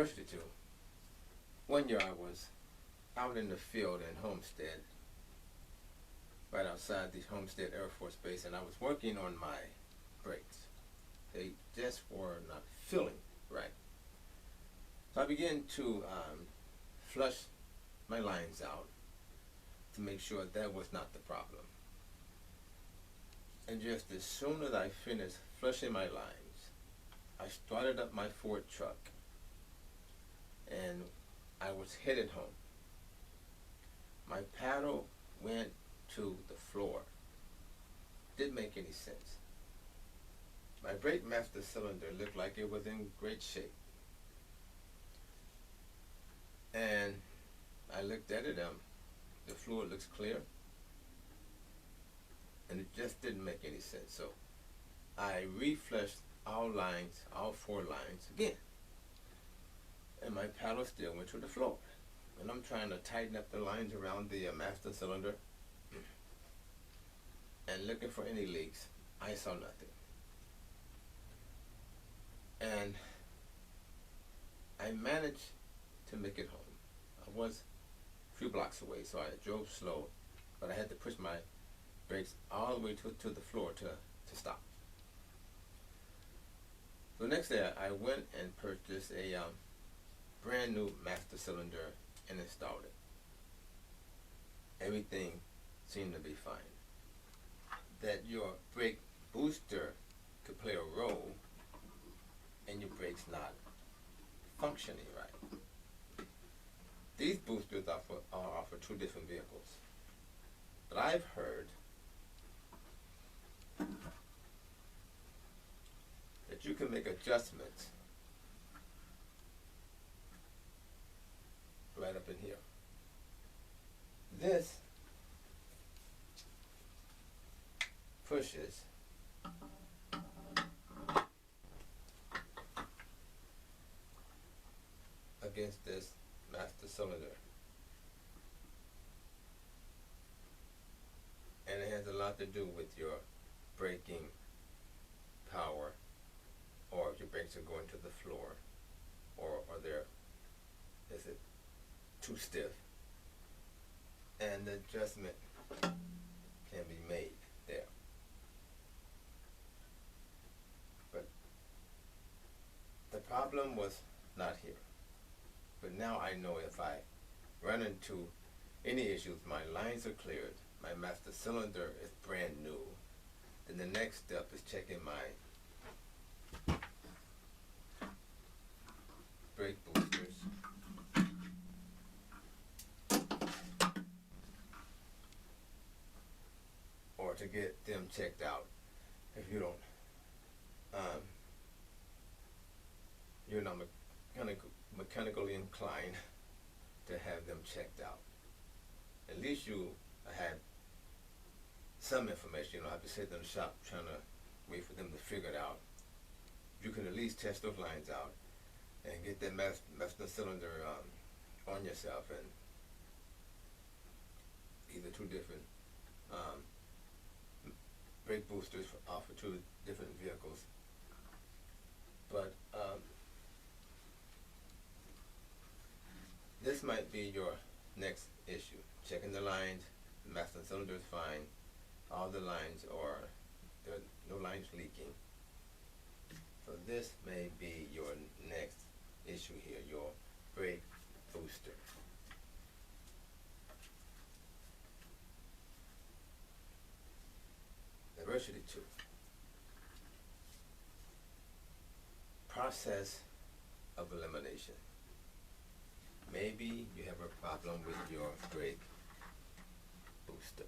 Diversity 2. One year I was out in the field in Homestead, right outside the Homestead Air Force Base, and I was working on my brakes. They just were not filling right. So I began to flush my lines out to make sure that was not the problem. And just as soon as I finished flushing my lines, I started up my Ford truck and I was headed home. My paddle went to the floor. Didn't make any sense. My brake master cylinder looked like it was in great shape. And I looked at it, the fluid looks clear, and it just didn't make any sense. So I reflushed all lines, all 4 lines again, and my paddle still went to the floor. And I'm trying to tighten up the lines around the master cylinder and looking for any leaks. I saw nothing. And I managed to make it home. I was a few blocks away, so I drove slow, but I had to push my brakes all the way to the floor to stop. So the next day I went and purchased a brand new master cylinder and installed it. Everything seemed to be fine. That your brake booster could play a role in your brakes not functioning right. These boosters are for 2 different vehicles. But I've heard that you can make adjustments right up in here. This pushes against this master cylinder, and it has a lot to do with your braking power, or if your brakes are going to the floor, or is it too stiff, and the adjustment can be made there. But the problem was not here. But now I know if I run into any issues, my lines are cleared, my master cylinder is brand new, then the next step is checking my brake boosters, or to get them checked out if you don't, you're not mechanically inclined to have them checked out. At least you have some information. You don't have to sit in the shop trying to wait for them to figure it out. You can at least test those lines out and get that master cylinder on yourself, and either 2 different brake boosters for 2 different vehicles. But this might be your next issue. Checking the lines, the master cylinder is fine, all the lines are, there are no lines leaking. So this may be your next issue here, your brake booster. Diversity 2. Process of elimination. Maybe you have a problem with your brake booster.